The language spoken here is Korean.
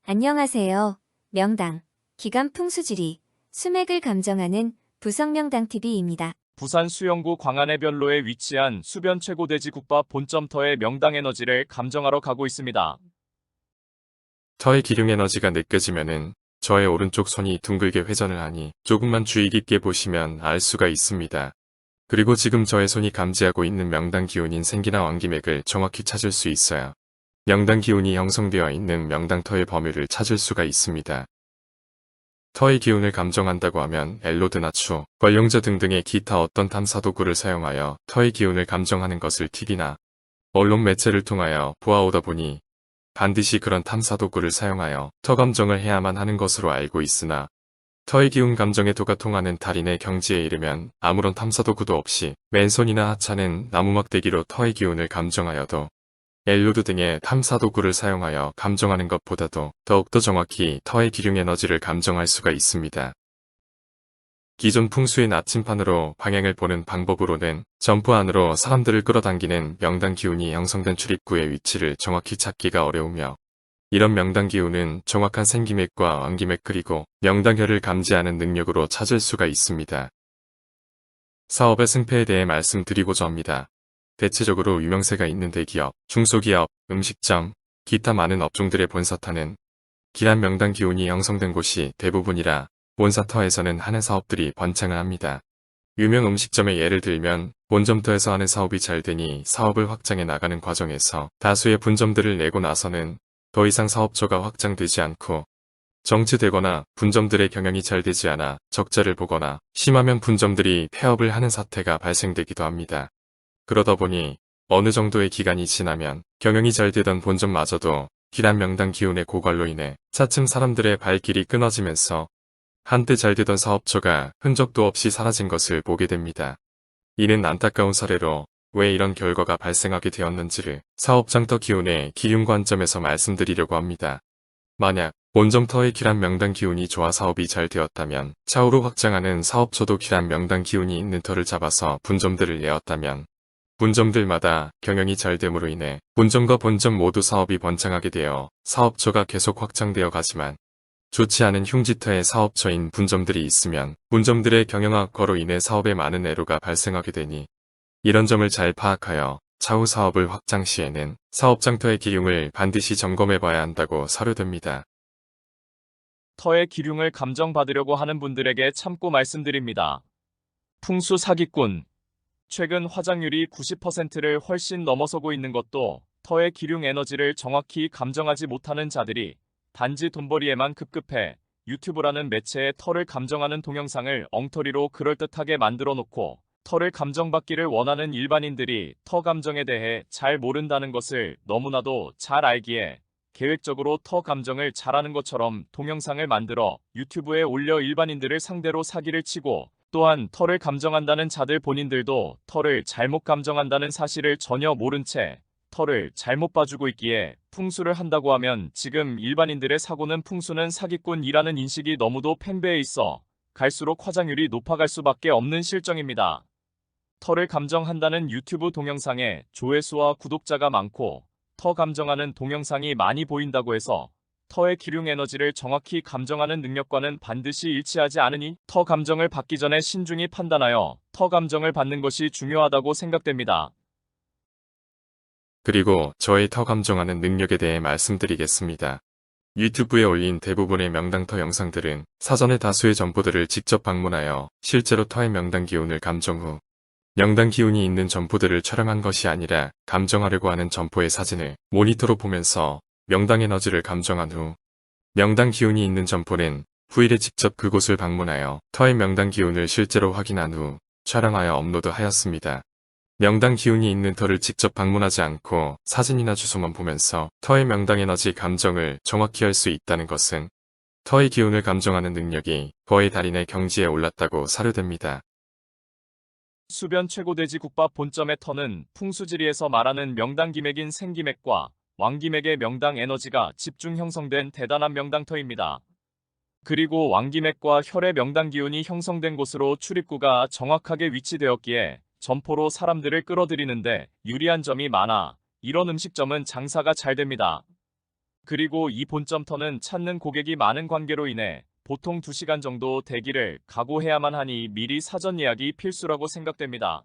안녕하세요. 명당, 기간 풍수지리, 수맥을 감정하는 부성명당TV입니다. 부산 수영구 광안해변로에 위치한 수변 최고돼지 국밥 본점터의 명당에너지를 감정하러 가고 있습니다. 터의 기륭에너지가 느껴지면은 저의 오른쪽 손이 둥글게 회전을 하니 조금만 주의 깊게 보시면 알 수가 있습니다. 그리고 지금 저의 손이 감지하고 있는 명당 기운인 생기나 왕기맥을 정확히 찾을 수 있어요. 명당 기운이 형성되어 있는 명당터의 범위를 찾을 수가 있습니다. 터의 기운을 감정한다고 하면 엘로드나 추, 관룡자 등등의 기타 어떤 탐사도구를 사용하여 터의 기운을 감정하는 것을 TV나 언론 매체를 통하여 보아오다 보니 반드시 그런 탐사도구를 사용하여 터 감정을 해야만 하는 것으로 알고 있으나 터의 기운 감정의 도가 통하는 달인의 경지에 이르면 아무런 탐사도구도 없이 맨손이나 하찮은 나무막대기로 터의 기운을 감정하여도 엘로드 등의 탐사도구를 사용하여 감정하는 것보다도 더욱더 정확히 터의 기륭에너지를 감정할 수가 있습니다. 기존 풍수의 나침판으로 방향을 보는 방법으로는 점프 안으로 사람들을 끌어당기는 명당 기운이 형성된 출입구의 위치를 정확히 찾기가 어려우며 이런 명당 기운은 정확한 생기맥과 왕기맥 그리고 명당혈을 감지하는 능력으로 찾을 수가 있습니다. 사업의 승패에 대해 말씀드리고자 합니다. 대체적으로 유명세가 있는 대기업, 중소기업, 음식점, 기타 많은 업종들의 본사터는 기란 명당 기운이 형성된 곳이 대부분이라 본사터에서는 하는 사업들이 번창을 합니다. 유명 음식점의 예를 들면 본점터에서 하는 사업이 잘 되니 사업을 확장해 나가는 과정에서 다수의 분점들을 내고 나서는 더 이상 사업처가 확장되지 않고 정체되거나 분점들의 경영이 잘 되지 않아 적자를 보거나 심하면 분점들이 폐업을 하는 사태가 발생되기도 합니다. 그러다 보니 어느 정도의 기간이 지나면 경영이 잘 되던 본점마저도 기란 명당 기운의 고갈로 인해 차츰 사람들의 발길이 끊어지면서 한때 잘 되던 사업처가 흔적도 없이 사라진 것을 보게 됩니다. 이는 안타까운 사례로 왜 이런 결과가 발생하게 되었는지를 사업장터 기운의 기륭 관점에서 말씀드리려고 합니다. 만약 본점터의 기란 명당 기운이 좋아 사업이 잘 되었다면 차후로 확장하는 사업처도 기란 명당 기운이 있는 터를 잡아서 분점들을 내었다면 분점들마다 경영이 잘 됨으로 인해 본점과 본점 모두 사업이 번창하게 되어 사업처가 계속 확장되어 가지만 좋지 않은 흉지터의 사업처인 분점들이 있으면 분점들의 경영 악화로 인해 사업에 많은 애로가 발생하게 되니 이런 점을 잘 파악하여 차후 사업을 확장 시에는 사업장터의 기륭을 반드시 점검해 봐야 한다고 사료됩니다. 터의 기륭을 감정받으려고 하는 분들에게 참고 말씀드립니다. 풍수 사기꾼. 최근 화장률이 90%를 훨씬 넘어서고 있는 것도 터의 기륭 에너지를 정확히 감정하지 못하는 자들이 단지 돈벌이에만 급급해 유튜브라는 매체에 터를 감정하는 동영상을 엉터리로 그럴듯하게 만들어 놓고 터를 감정받기를 원하는 일반인들이 터 감정에 대해 잘 모른다는 것을 너무나도 잘 알기에 계획적으로 터 감정을 잘하는 것처럼 동영상을 만들어 유튜브에 올려 일반인들을 상대로 사기를 치고 또한 터를 감정한다는 자들 본인들도 터를 잘못 감정한다는 사실을 전혀 모른 채 터를 잘못 봐주고 있기에 풍수를 한다고 하면 지금 일반인들의 사고는 풍수는 사기꾼이라는 인식이 너무도 팽배해 있어 갈수록 화장률이 높아갈 수밖에 없는 실정입니다. 터를 감정한다는 유튜브 동영상에 조회수와 구독자가 많고 터 감정하는 동영상이 많이 보인다고 해서 터의 기륭 에너지를 정확히 감정하는 능력과는 반드시 일치하지 않으니 터 감정을 받기 전에 신중히 판단하여 터 감정을 받는 것이 중요하다고 생각됩니다. 그리고 저의 터 감정하는 능력에 대해 말씀드리겠습니다. 유튜브에 올린 대부분의 명당터 영상들은 사전에 다수의 점포들을 직접 방문하여 실제로 터의 명당 기운을 감정 후 명당 기운이 있는 점포들을 촬영한 것이 아니라 감정하려고 하는 점포의 사진을 모니터로 보면서 명당 에너지를 감정한 후 명당 기운이 있는 점포는 후일에 직접 그곳을 방문하여 터의 명당 기운을 실제로 확인한 후 촬영하여 업로드하였습니다. 명당 기운이 있는 터를 직접 방문하지 않고 사진이나 주소만 보면서 터의 명당 에너지 감정을 정확히 할 수 있다는 것은 터의 기운을 감정하는 능력이 거의 달인의 경지에 올랐다고 사료됩니다. 수변 최고돼지 국밥 본점의 터는 풍수지리에서 말하는 명당 기맥인 생기맥과 왕기맥의 명당 에너지가 집중 형성된 대단한 명당터입니다. 그리고 왕기맥과 혈의 명당 기운이 형성된 곳으로 출입구가 정확하게 위치되었기에 점포로 사람들을 끌어들이는데 유리한 점이 많아 이런 음식점은 장사가 잘 됩니다. 그리고 이 본점터는 찾는 고객이 많은 관계로 인해 보통 2시간 정도 대기를 각오해야만 하니 미리 사전 예약이 필수라고 생각됩니다.